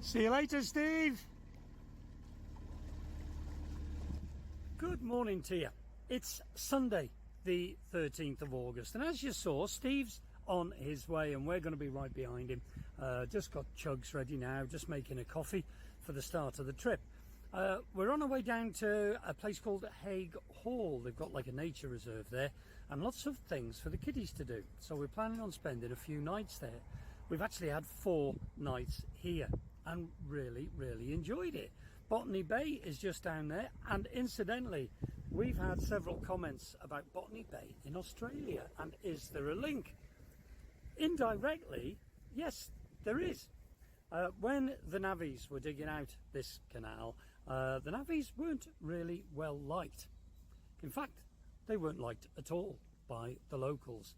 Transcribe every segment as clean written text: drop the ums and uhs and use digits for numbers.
See you later, Steve. Good morning to you. It's Sunday, the 13th of August, and as you saw, Steve's on his way and we're going to be right behind him. Just got chugs ready now, just making a coffee for the start of the trip. We're on our way down to a place called Hague Hall. They've got like a nature reserve there and lots of things for the kiddies to do. So we're planning on spending a few nights there. We've actually had 4 nights here and really enjoyed it. Botany Bay is just down there, and incidentally we've had several comments about Botany Bay in Australia, and is there a link? Indirectly, yes, there is. When the navvies were digging out this canal, the navvies weren't really well liked. In fact, they weren't liked at all by the locals.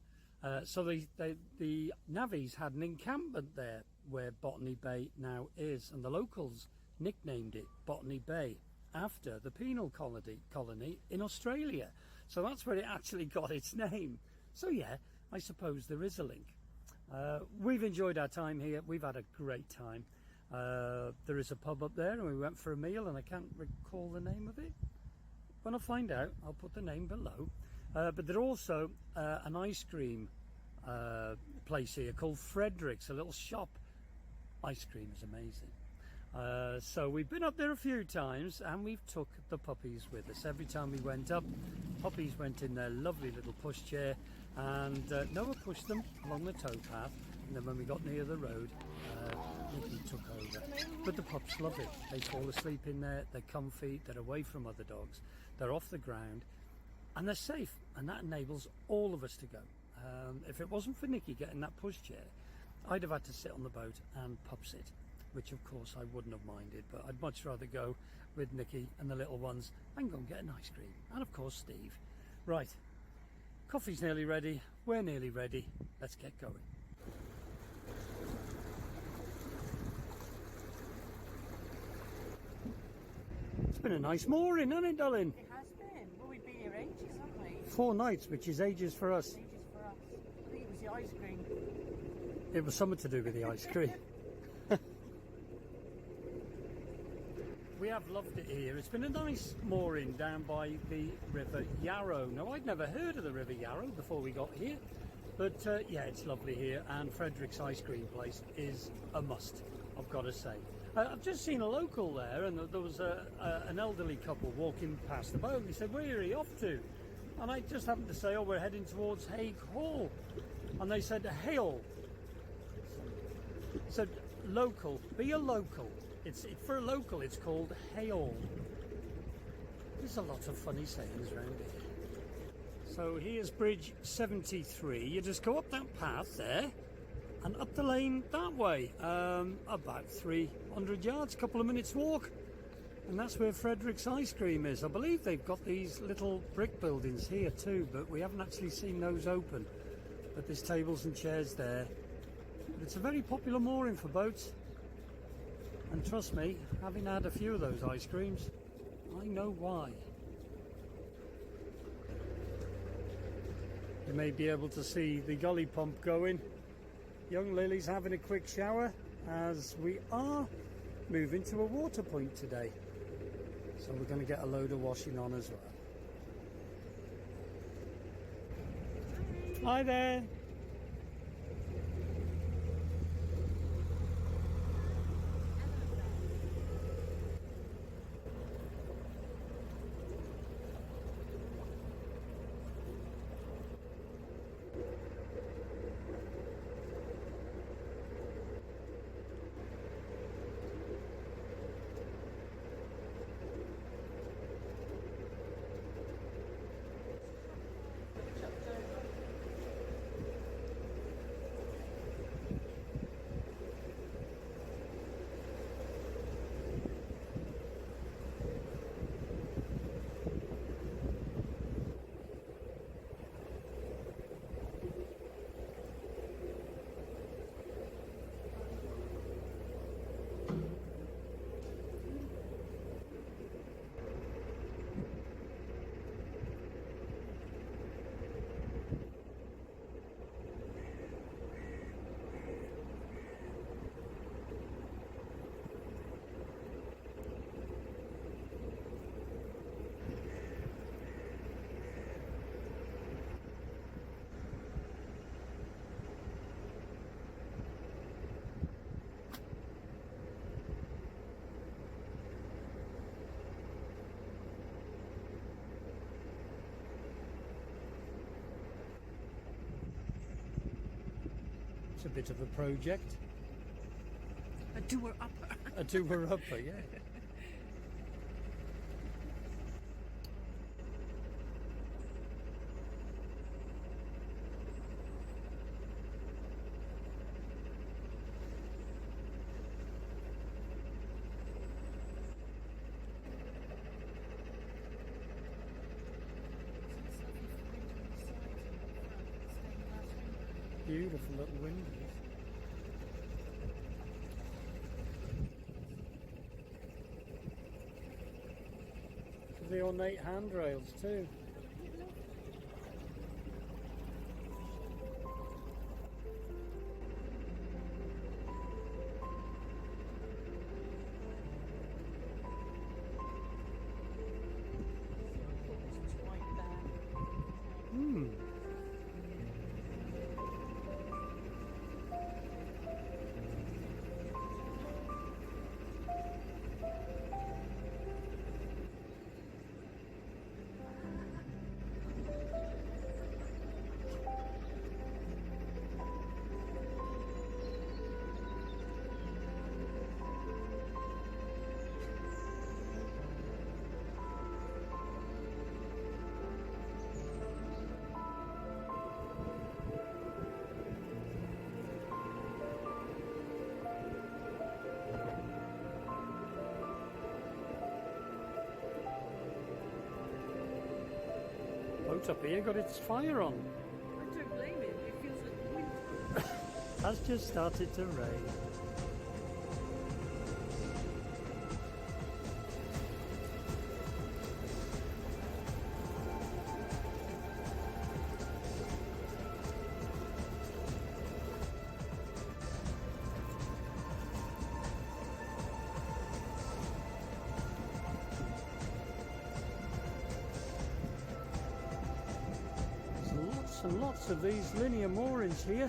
So the navvies had an encampment there where Botany Bay now is, and the locals nicknamed it Botany Bay after the penal colony in Australia. So that's where it actually got its name. So yeah, I suppose there is a link. We've enjoyed our time here. We've had a great time. There is a pub up there and we went for a meal, and I can't recall the name of it. When I find out, I'll put the name below. But there's also an ice cream place here called Frederick's, a little shop. Ice cream is amazing. So we've been up there a few times and we've took the puppies with us. Every time we went up, puppies went in their lovely little pushchair, and Noah pushed them along the towpath, and then when we got near the road, Nikki took over. But the pups love it. They fall asleep in there, they're comfy, they're away from other dogs, they're off the ground, and they're safe, and that enables all of us to go. If it wasn't for Nikki getting that pushchair, I'd have had to sit on the boat and pup sit, which of course I wouldn't have minded, but I'd much rather go with Nikki and the little ones and go and get an ice cream, and of course Steve. Right, coffee's nearly ready, we're nearly ready, let's get going. It's been a nice morning, hasn't it, darling? It has been. Well, we've been here ages, haven't we? 4 nights, which is ages for us. Ages for us. I think it was the ice cream. It was something to do with the ice cream. We have loved it here. It's been a nice mooring down by the River Yarrow. Now, I'd never heard of the River Yarrow before we got here, but yeah, it's lovely here, and Frederick's ice cream place is a must, I've got to say. I've just seen a local there, and there was an elderly couple walking past the boat, and he said, "Where are you off to?" And I just happened to say, "Oh, we're heading towards Hague Hall." And they said, "Hail." So local, be a local. For a local, it's called hail. There's a lot of funny sayings around here. So here's Bridge 73. You just go up that path there and up the lane that way. About 300 yards, couple of minutes walk. And that's where Frederick's Ice Cream is. I believe they've got these little brick buildings here too, but we haven't actually seen those open. But there's tables and chairs there. But it's a very popular mooring for boats. And trust me, having had a few of those ice creams, I know why. You may be able to see the gully pump going. Young Lily's having a quick shower as we are moving to a water point today. So we're going to get a load of washing on as well. Hi there. It's a bit of a project. A doer-upper. A doer-upper, yeah. Beautiful little windows. The ornate handrails too. Hmm. Boat up here got its fire on. I don't blame him. It feels like winter. Has just started to rain. There's lots and lots of these linear moorings here.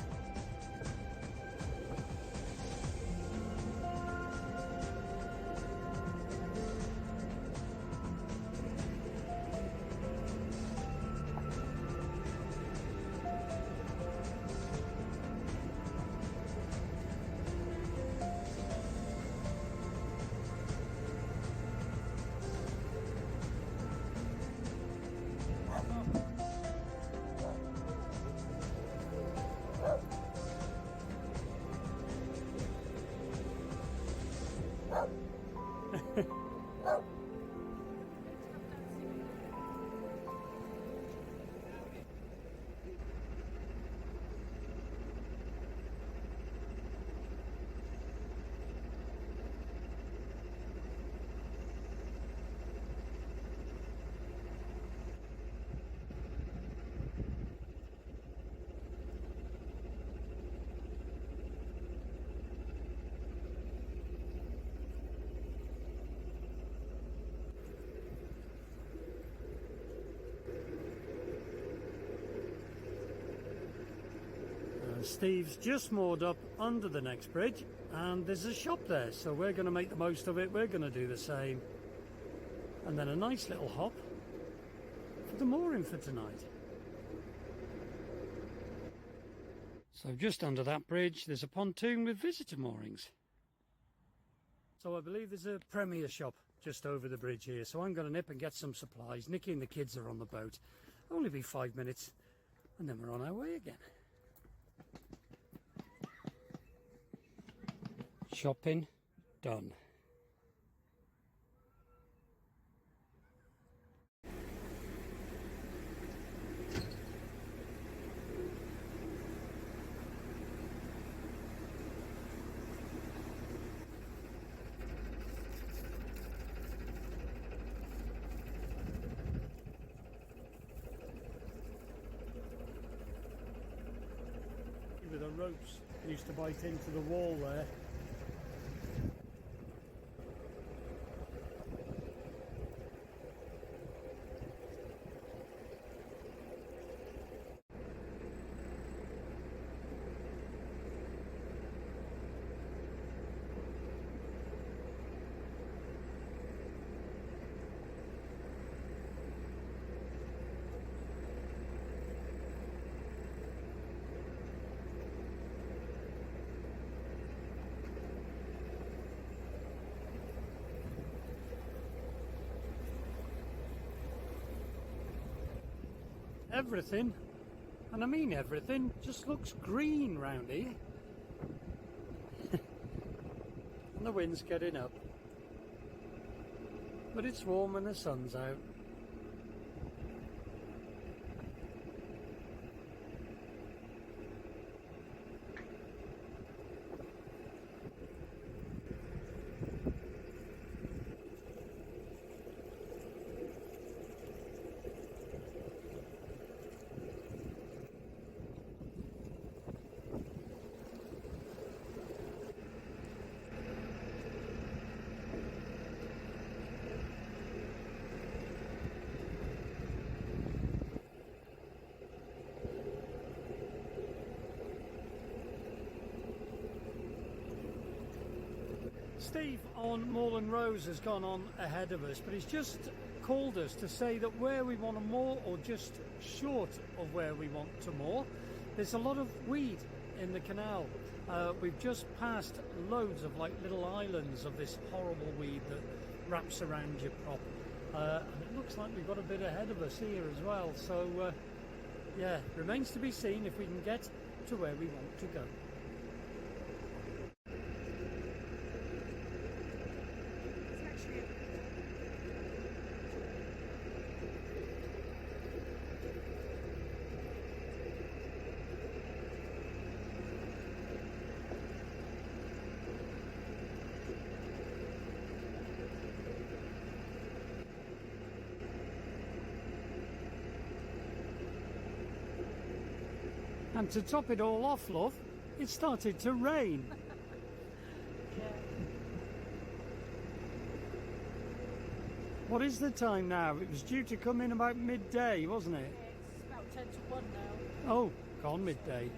Steve's just moored up under the next bridge and there's a shop there, so we're going to make the most of it. We're going to do the same, and then a nice little hop for the mooring for tonight. So just under that bridge there's a pontoon with visitor moorings. So I believe there's a Premier shop just over the bridge here, so I'm going to nip and get some supplies. Nikki and the kids are on the boat. Only be 5 minutes and then we're on our way again. Shopping done. With the ropes used to bite into the wall there. everything, and I mean everything, just looks green round here. And the wind's getting up, but it's warm and the sun's out. Steve on Moorland Rose has gone on ahead of us, but he's just called us to say that where we want to moor, or just short of where we want to moor, there's a lot of weed in the canal. We've just passed loads of like little islands of this horrible weed that wraps around your prop. And it looks like we've got a bit ahead of us here as well. So yeah, remains to be seen if we can get to where we want to go. And to top it all off, love, it started to rain. Yeah. What is the time now? It was due to come in about midday, wasn't it? It's about 10 to 1 now. Oh, gone midday.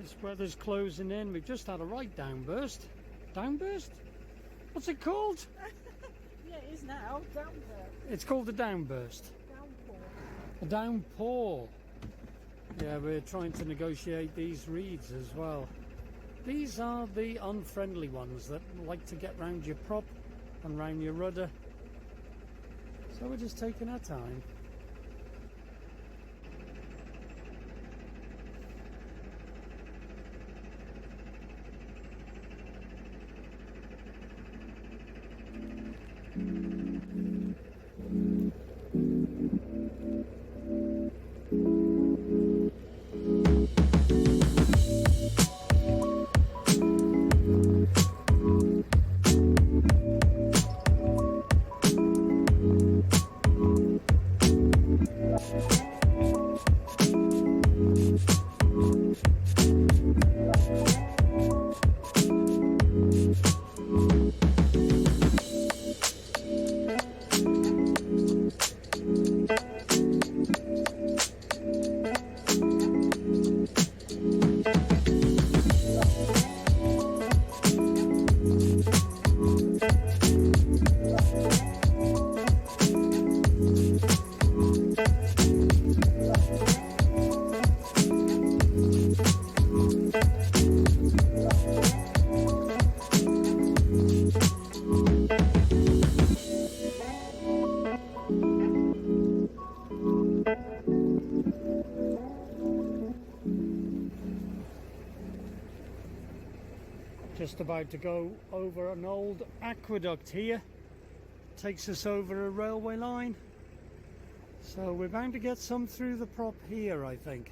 This weather's closing in. We've just had a right downburst. Downburst? What's it called? Yeah, it is now. Down there. It's called a downburst. Downpour. A downpour. Yeah, we're trying to negotiate these reeds as well. These are the unfriendly ones that like to get round your prop and round your rudder. So we're just taking our time. Just about to go over an old aqueduct here. Takes us over a railway line. So we're bound to get some through the prop here, I think.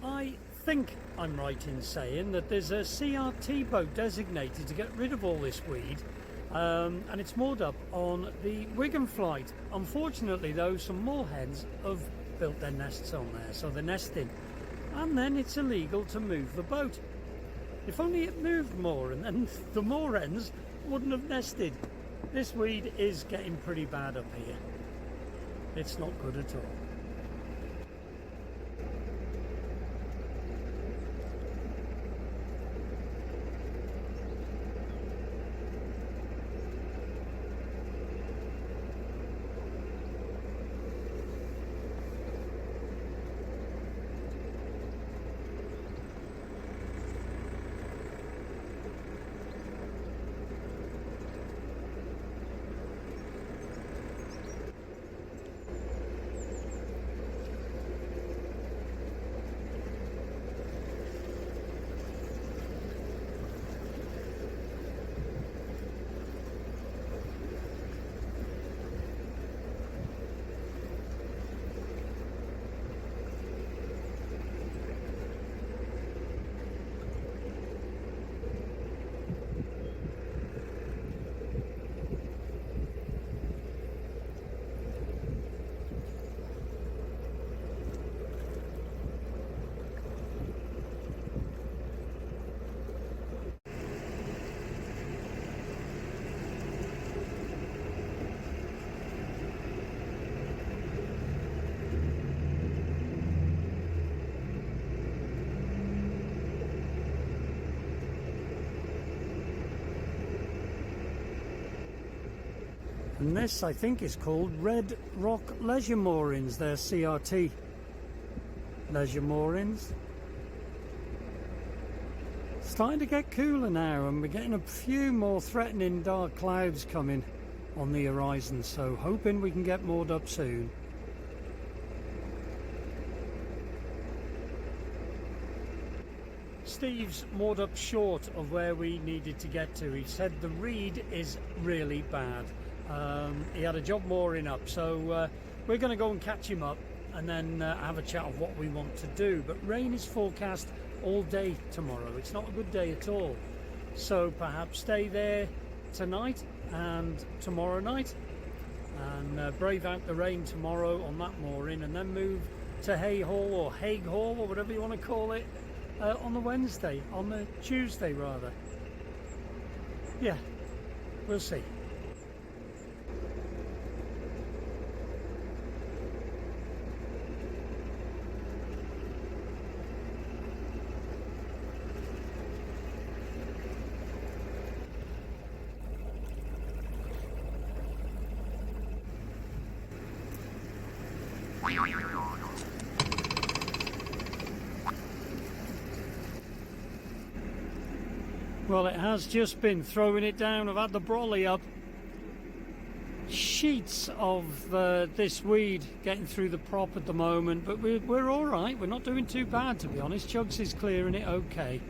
I think I'm right in saying that there's a CRT boat designated to get rid of all this weed, and it's moored up on the Wigan flight. Unfortunately though, some moorhens have built their nests on there, so they're nesting, and then it's illegal to move the boat. If only it moved more, and then the moorhens wouldn't have nested. This weed is getting pretty bad up here. It's not good at all. And this, I think, is called Red Rock Leisure Moorings. They're CRT leisure moorings. Starting to get cooler now, and we're getting a few more threatening dark clouds coming on the horizon, so hoping we can get moored up soon. Steve's moored up short of where we needed to get to. He said the reed is really bad. He had a job mooring up, so we're going to go and catch him up and then have a chat of what we want to do. But rain is forecast all day tomorrow. It's not a good day at all, so perhaps stay there tonight and tomorrow night and brave out the rain tomorrow on that mooring, and then move to Hay Hall or Hague Hall or whatever you want to call it on the Tuesday rather. Yeah, we'll see. Well, it has just been throwing it down. I've had the brolly up. Sheets of this weed getting through the prop at the moment, but we're all right. We're not doing too bad, to be honest. Chugs is clearing it okay,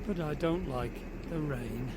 but I don't like the rain.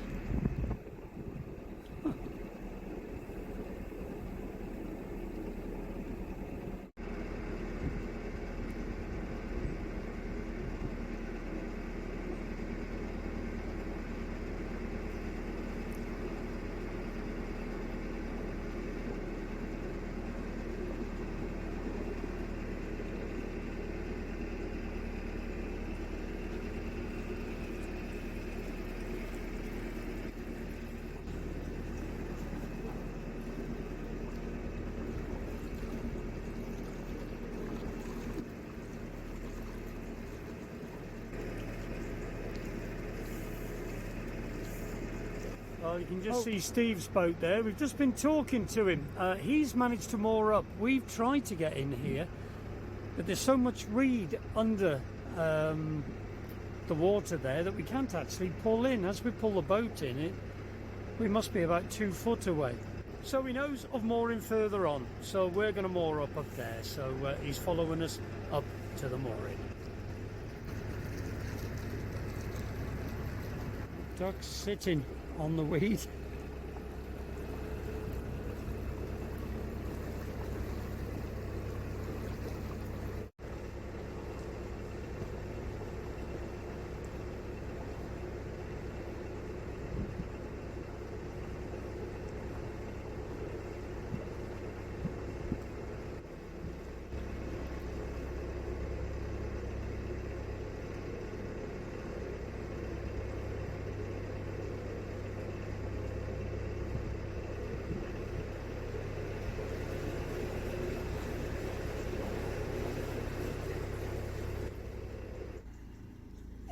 Well, you can just see Steve's boat there. We've just been talking to him. He's managed to moor up. We've tried to get in here, but there's so much reed under the water there that we can't actually pull in. As we pull the boat in, we must be about 2 foot away. So he knows of mooring further on, so we're going to moor up there. So he's following us up to the mooring. Ducks sitting on the weed.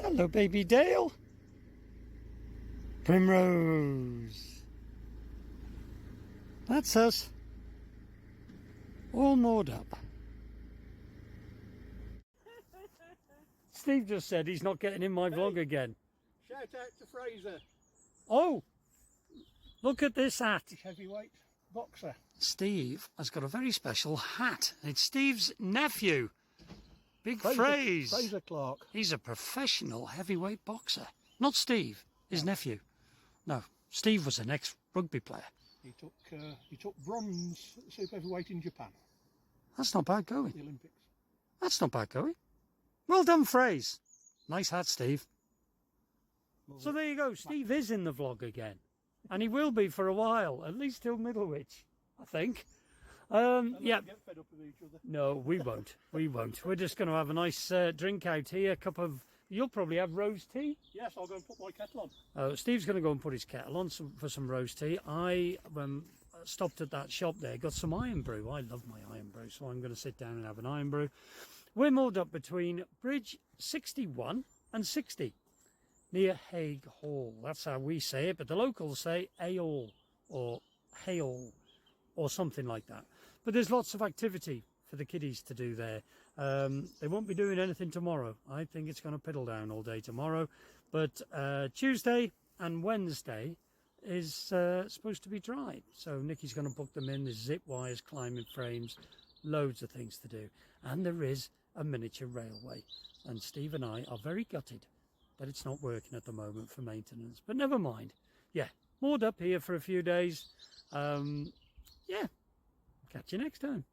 Hello, baby Dale. Primrose. That's us. All moored up. Steve just said he's not getting in my vlog again. Shout out to Fraser. Oh, look at this hat. Heavyweight boxer. Steve has got a very special hat. It's Steve's nephew. Big Fraser Clark. He's a professional heavyweight boxer. Not Steve, his nephew. No, Steve was an ex-rugby player. He took bronze super heavyweight in Japan. That's not bad going. The Olympics. That's not bad going. Well done, Fraser. Nice hat, Steve. So there you go. Steve is in the vlog again. And he will be for a while, at least till Middlewich, I think. Yeah. Get fed up with each other. No, we won't. We won't. We're just going to have a nice drink out here. A cup of... You'll probably have rose tea? Yes, I'll go and put my kettle on. Steve's going to go and put his kettle on for some rose tea. I stopped at that shop there, got some iron brew. I love my iron brew, so I'm going to sit down and have an iron brew. We're moored up between Bridge 61 and 60, near Hague Hall. That's how we say it, but the locals say Ayall or Hayall or something like that. But there's lots of activity for the kiddies to do there. They won't be doing anything tomorrow. I think it's going to piddle down all day tomorrow. But Tuesday and Wednesday is supposed to be dry. So Nikki's going to book them in. There's zip wires, climbing frames, loads of things to do. And there is a miniature railway. And Steve and I are very gutted that it's not working at the moment for maintenance. But never mind. Yeah, moored up here for a few days. Yeah. Catch you next time.